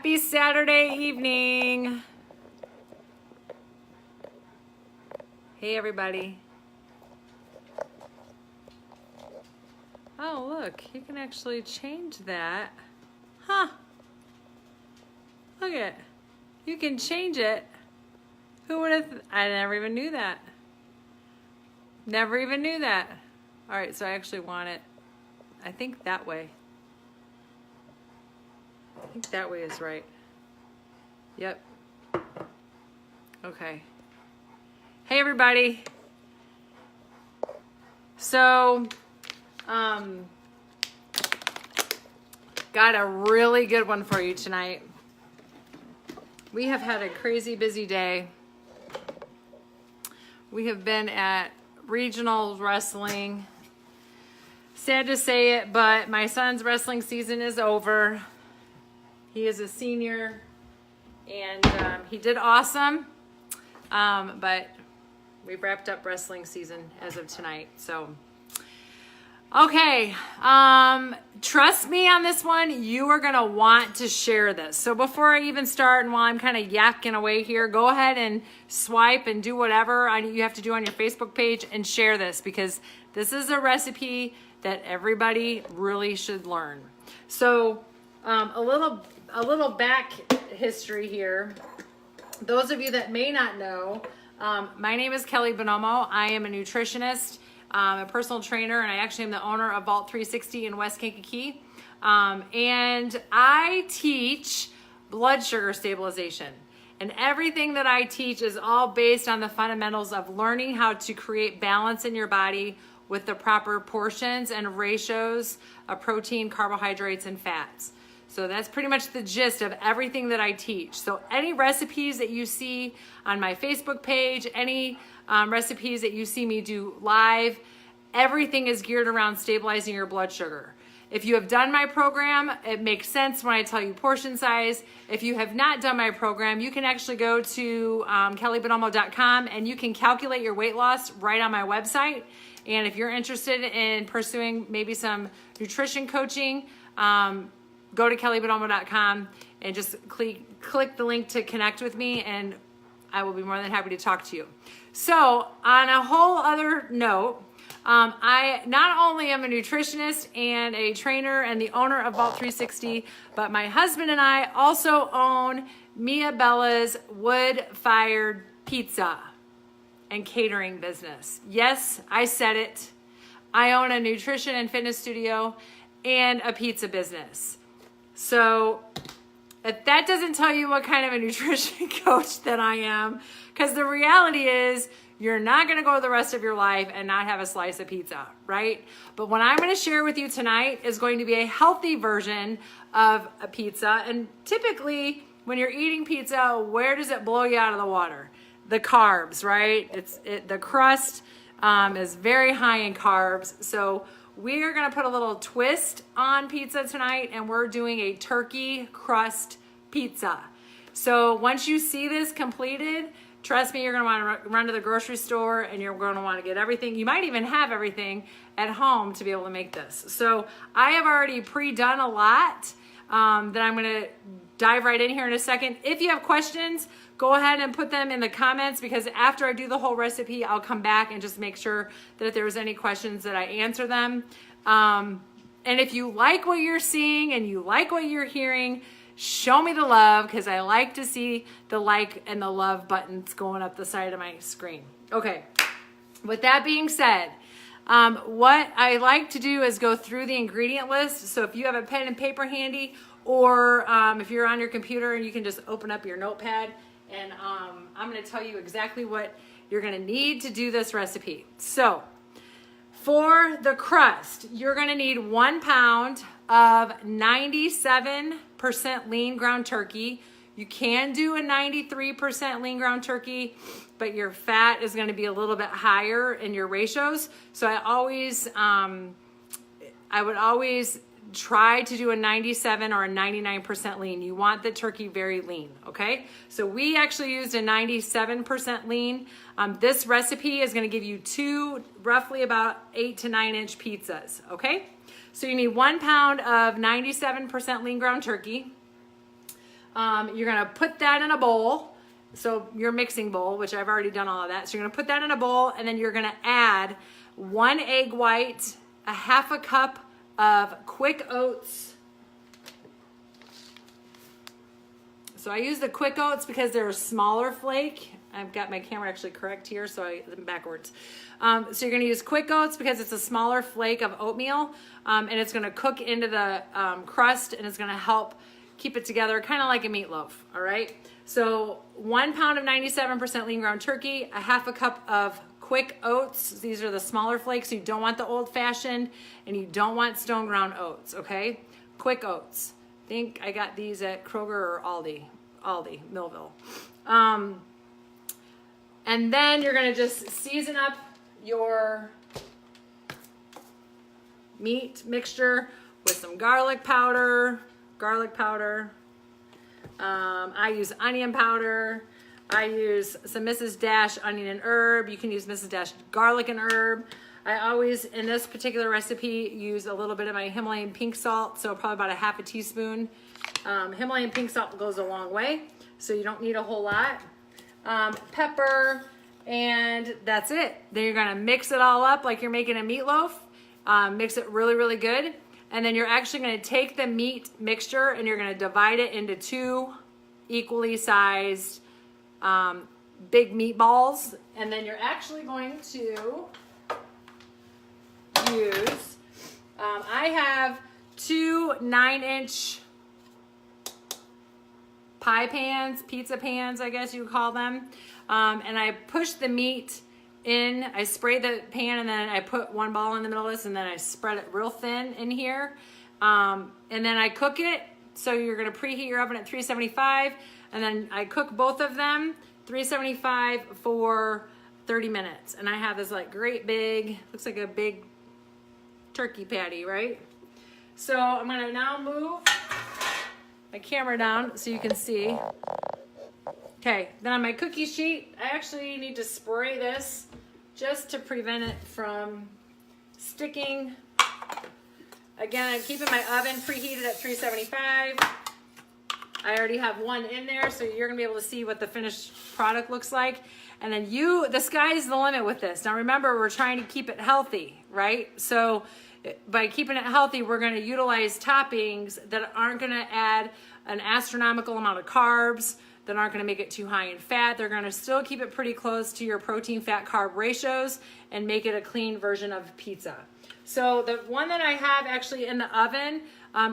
Happy Saturday evening. Hey, everybody. Oh, look, you can actually change that. Huh. Look at it. You can change it. Who would have? I never even knew that. Never even knew that. All right, so I actually want it, I think that way. I think that way is right. Yep. Okay. Hey, everybody. So, got a really good one for you tonight. We have had a crazy busy day. We have been at regional wrestling. Sad to say it, but my son's wrestling season is over. He is a senior, and he did awesome. But we've wrapped up wrestling season as of tonight. So, okay. Trust me on this one. You are going to want to share this. So before I even start, and while I'm kind of yakking away here, go ahead and swipe and do whatever you have to do on your Facebook page and share this, because this is a recipe that everybody really should learn. So a little back history here. Those of you that may not know, my name is Kelly Bonomo. I am a nutritionist, a personal trainer, and I actually am the owner of Vault 360 in West Kankakee. And I teach blood sugar stabilization. And everything that I teach is all based on the fundamentals of learning how to create balance in your body with the proper portions and ratios of protein, carbohydrates, and fats. So that's pretty much the gist of everything that I teach. So any recipes that you see on my Facebook page, any recipes that you see me do live, everything is geared around stabilizing your blood sugar. If you have done my program, it makes sense when I tell you portion size. If you have not done my program, you can actually go to kellybonomo.com and you can calculate your weight loss right on my website. And if you're interested in pursuing maybe some nutrition coaching, go to kellybonomo.com and just click the link to connect with me, and I will be more than happy to talk to you. So on a whole other note, I not only am a nutritionist and a trainer and the owner of Vault 360, but my husband and I also own Mia Bella's wood-fired pizza and catering business. Yes, I said it. I own a nutrition and fitness studio and a pizza business. So if that doesn't tell you what kind of a nutrition coach that I am, because the reality is you're not going to go the rest of your life and not have a slice of pizza, right? But what I'm going to share with you tonight is going to be a healthy version of a pizza. And typically when you're eating pizza, where does it blow you out of the water? The carbs, right? The crust is very high in carbs. So we are going to put a little twist on pizza tonight, and we're doing a turkey crust pizza. So once you see this completed, trust me, you're going to want to run to the grocery store, and you're going to want to get everything. You might even have everything at home to be able to make this. So I have already pre-done a lot that I'm going to dive right in here in a second. If you have questions, go ahead and put them in the comments, because after I do the whole recipe, I'll come back and just make sure that if there was any questions that I answer them. And if you like what you're seeing and you like what you're hearing, show me the love, because I like to see the like and the love buttons going up the side of my screen. Okay, with that being said, what I like to do is go through the ingredient list. So if you have a pen and paper handy, or if you're on your computer, and you can just open up your notepad, and I'm going to tell you exactly what you're going to need to do this recipe. So for the crust, you're going to need 1 pound of 97% lean ground turkey. You can do a 93% lean ground turkey, but your fat is going to be a little bit higher in your ratios. So I would always try to do a 97 or a 99% lean. You want the turkey very lean, okay? So we actually used a 97% lean. This recipe is going to give you two, roughly about 8 to 9 inch pizzas, okay? So you need 1 pound of 97% lean ground turkey. You're gonna put that in a bowl. So your mixing bowl, which I've already done all of that. So you're gonna put that in a bowl, and then you're gonna add 1 egg white, a 1/2 cup of quick oats. So I use the quick oats because they're a smaller flake. I've got my camera actually correct here, so I'm backwards. So you're gonna use quick oats because it's a smaller flake of oatmeal, and it's gonna cook into the crust, and it's gonna help keep it together, kind of like a meatloaf, all right? So 1 pound of 97% lean ground turkey, a 1/2 cup of quick oats. These are the smaller flakes. You don't want the old fashioned, and you don't want stone ground oats, okay? Quick oats. I think I got these at Kroger or Aldi, Millville. And then you're gonna just season up your meat mixture with some garlic powder. I use onion powder. I use some Mrs. Dash onion and herb. You can use Mrs. Dash garlic and herb. I always, in this particular recipe, use a little bit of my Himalayan pink salt, so probably about a 1/2 teaspoon. Himalayan pink salt goes a long way, so you don't need a whole lot. Pepper, and that's it. Then you're gonna mix it all up like you're making a meatloaf. Mix it really, really good. And then you're actually gonna take the meat mixture and you're gonna divide it into 2 equally sized big meatballs. And then you're actually going to use, I have 2 9-inch pie pans, pizza pans, I guess you would call them. And I push the meat in, I spray the pan, and then I put 1 ball in the middle of this, and then I spread it real thin in here. And then I cook it. So you're gonna preheat your oven at 375, and then I cook both of them 375 for 30 minutes. And I have this like great big, looks like a big turkey patty, right? So I'm gonna now move my camera down so you can see. Okay, then on my cookie sheet, I actually need to spray this just to prevent it from sticking. Again, I'm keeping my oven preheated at 375. I already have 1 in there, so you're gonna be able to see what the finished product looks like. And then the sky's the limit with this. Now remember, we're trying to keep it healthy, right? So by keeping it healthy, we're gonna utilize toppings that aren't gonna add an astronomical amount of carbs, that aren't gonna make it too high in fat. They're gonna still keep it pretty close to your protein, fat, carb ratios and make it a clean version of pizza. So the one that I have actually in the oven,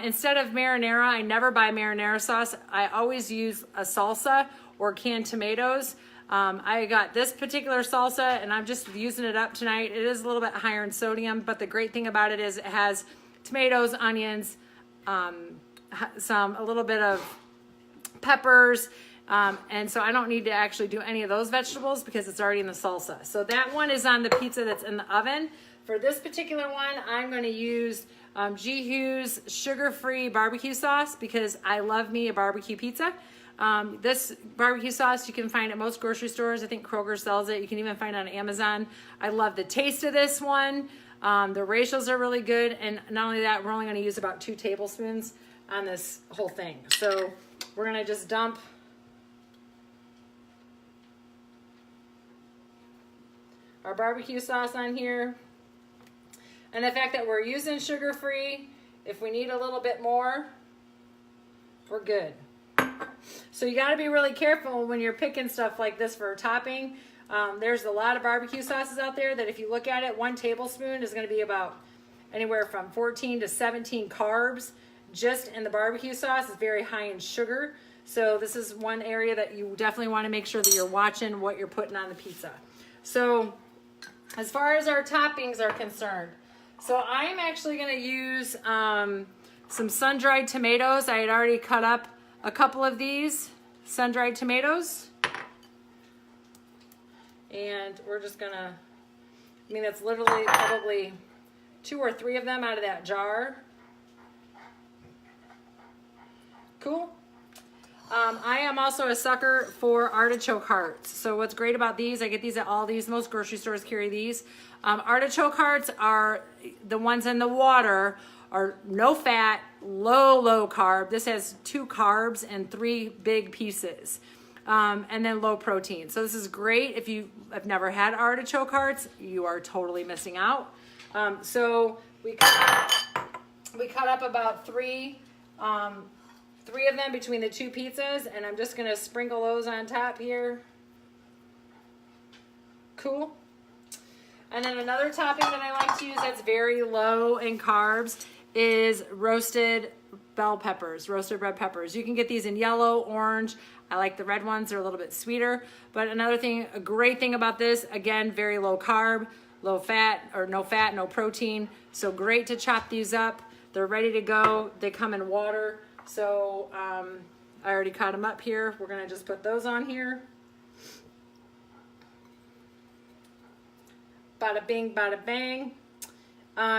instead of marinara, I never buy marinara sauce. I always use a salsa or canned tomatoes. I got this particular salsa and I'm just using it up tonight. It is a little bit higher in sodium, but the great thing about it is it has tomatoes, onions, a little bit of peppers, and so I don't need to actually do any of those vegetables because it's already in the salsa. So that one is on the pizza that's in the oven. For this particular one, I'm going to use G. Hughes sugar-free barbecue sauce because I love me a barbecue pizza. This barbecue sauce you can find at most grocery stores. I think Kroger sells it. You can even find it on Amazon. I love the taste of this one. The ratios are really good. And not only that, we're only going to use about 2 tablespoons on this whole thing. So we're going to just dump our barbecue sauce on here. And the fact that we're using sugar-free, if we need a little bit more, we're good. So you gotta be really careful when you're picking stuff like this for a topping. There's a lot of barbecue sauces out there that if you look at it, 1 tablespoon is gonna be about anywhere from 14 to 17 carbs just in the barbecue sauce. It's very high in sugar. So this is one area that you definitely wanna make sure that you're watching what you're putting on the pizza. So as far as our toppings are concerned, so I'm actually gonna use some sun-dried tomatoes. I had already cut up a couple of these sun-dried tomatoes. And we're just gonna, that's literally probably 2 or 3 of them out of that jar. Cool. I am also a sucker for artichoke hearts. So what's great about these, I get these at Aldi's. Most grocery stores carry these. Artichoke hearts are the ones in the water, are no fat, low carb. This has 2 carbs and 3 big pieces. And then low protein. So this is great. If you have never had artichoke hearts, you are totally missing out. So we cut up about 3 of them between the 2 pizzas, and I'm just gonna sprinkle those on top here. Cool. And then another topping that I like to use that's very low in carbs is roasted bell peppers, roasted red peppers. You can get these in yellow, orange. I like the red ones, they're a little bit sweeter. But another thing, a great thing about this, again, very low carb, low fat, or no fat, no protein. So great to chop these up. They're ready to go. They come in water. So I already cut them up here. We're gonna just put those on here. Bada bing, bada bang.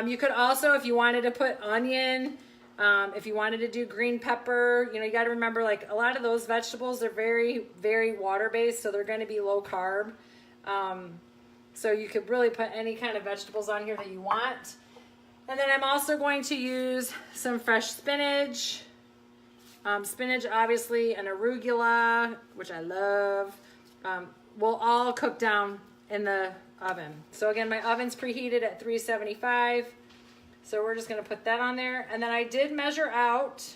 You could also, if you wanted to put onion, if you wanted to do green pepper, you know, you got to remember, like, a lot of those vegetables are very, very water-based, so they're going to be low carb. So you could really put any kind of vegetables on here that you want. And then I'm also going to use some fresh spinach. Spinach, obviously, and arugula, which I love, will all cook down in the oven. So again, my oven's preheated at 375. So we're just going to put that on there. And then I did measure out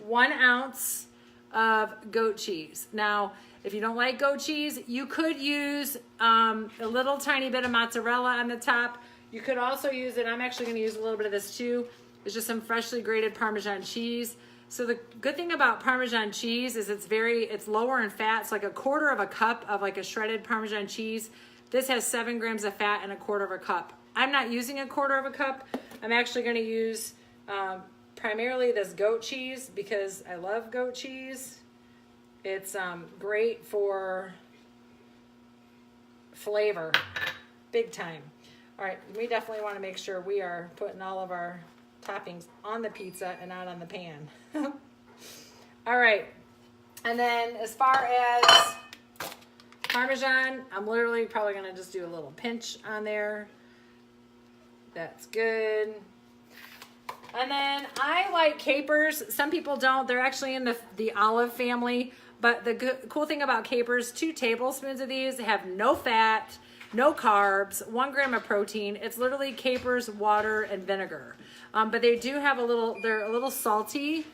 1 ounce of goat cheese. Now, if you don't like goat cheese, you could use a little tiny bit of mozzarella on the top. You could also use it. I'm actually going to use a little bit of this too. It's just some freshly grated Parmesan cheese. So the good thing about Parmesan cheese is it's lower in fat. It's like 1/4 cup of like a shredded Parmesan cheese. This has 7 grams of fat and 1/4 cup. I'm not using 1/4 cup. I'm actually going to use primarily this goat cheese because I love goat cheese. It's great for flavor, big time. All right, we definitely want to make sure we are putting all of our toppings on the pizza and not on the pan. All right, and then as far as Parmesan, I'm literally probably going to just do a little pinch on there. That's good. And then I like capers. Some people don't. They're actually in the olive family. But the cool thing about capers, 2 tablespoons of these have no fat, no carbs, 1 gram of protein. It's literally capers, water, and vinegar. But they do have they're a little salty.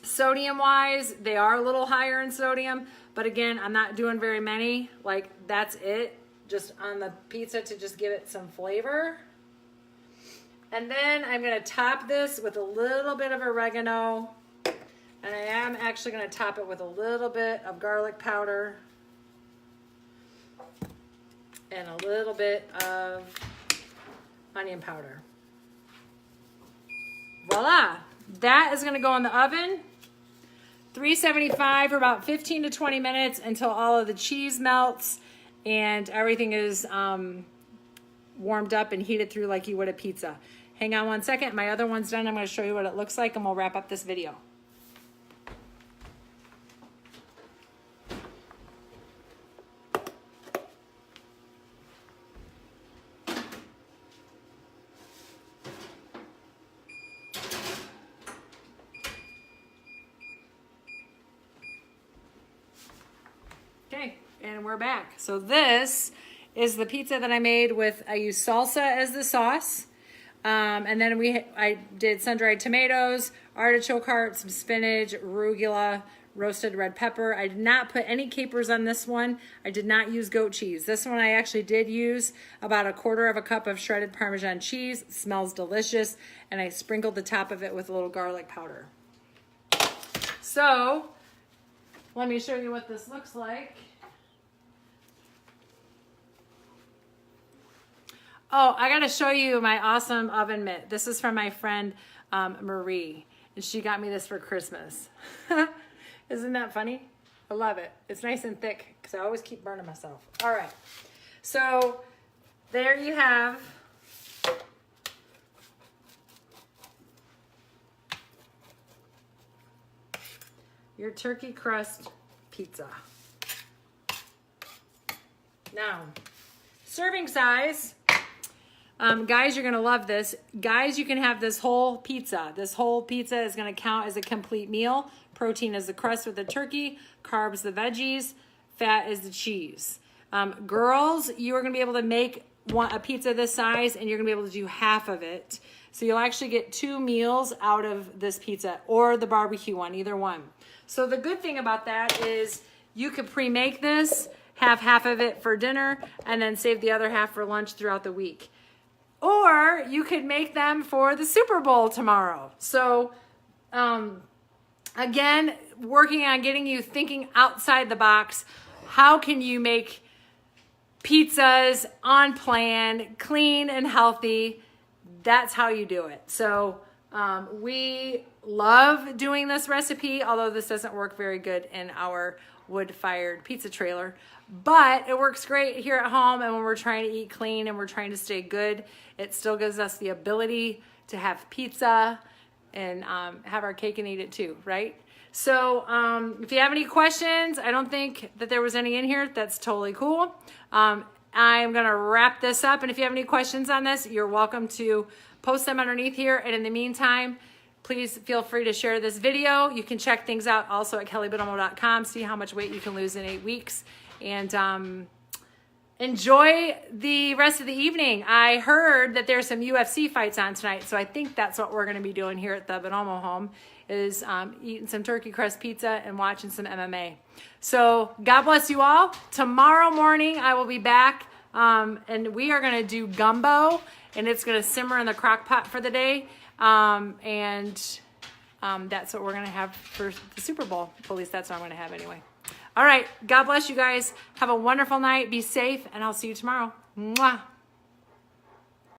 Sodium-wise, they are a little higher in sodium. But again, I'm not doing very many. Like, that's it. Just on the pizza to just give it some flavor. And then I'm going to top this with a little bit of oregano. And I am actually going to top it with a little bit of garlic powder. And a little bit of onion powder. Voila! That is going to go in the oven. 375 for about 15 to 20 minutes until all of the cheese melts and everything is warmed up and heated through like you would a pizza. Hang on 1 second. My other one's done. I'm going to show you what it looks like and we'll wrap up this video. Okay, and we're back. So this is the pizza that I made with, I used salsa as the sauce. And then I did sun-dried tomatoes, artichoke hearts, some spinach, arugula, roasted red pepper. I did not put any capers on this one. I did not use goat cheese. This one I actually did use about 1/4 cup of shredded Parmesan cheese. It smells delicious. And I sprinkled the top of it with a little garlic powder. So let me show you what this looks like. Oh, I got to show you my awesome oven mitt. This is from my friend Marie, and she got me this for Christmas. Isn't that funny? I love it. It's nice and thick because I always keep burning myself. All right. So there you have your turkey crust pizza. Now, serving size. Guys, you're going to love this. Guys, you can have this whole pizza. This whole pizza is going to count as a complete meal. Protein is the crust with the turkey. Carbs, the veggies. Fat is the cheese. Girls, you are going to be able to make a pizza this size, and you're going to be able to do half of it. So you'll actually get 2 meals out of this pizza, or the barbecue one, either one. So the good thing about that is you could pre-make this, have half of it for dinner, and then save the other half for lunch throughout the week. Or you could make them for the Super Bowl tomorrow. So again, working on getting you thinking outside the box. How can you make pizzas on plan, clean and healthy? That's how you do it. So we love doing this recipe, although this doesn't work very good in our wood-fired pizza trailer. But it works great here at home, and when we're trying to eat clean and we're trying to stay good, it still gives us the ability to have pizza and have our cake and eat it too, right? So if you have any questions, I don't think that there was any in here. That's totally cool. I'm going to wrap this up, and if you have any questions on this, you're welcome to post them underneath here. And in the meantime, please feel free to share this video. You can check things out also at kellybiddlemo.com, see how much weight you can lose in 8 weeks. And enjoy the rest of the evening. I heard that there's some UFC fights on tonight, so I think that's what we're going to be doing here at the Biddlemo home, is eating some turkey crust pizza and watching some MMA. So God bless you all. Tomorrow morning I will be back, and we are going to do gumbo, and it's going to simmer in the crock pot for the day. That's what we're going to have for the Super Bowl. At least that's what I'm going to have anyway. All right. God bless you guys. Have a wonderful night. Be safe, and I'll see you tomorrow. Mwah.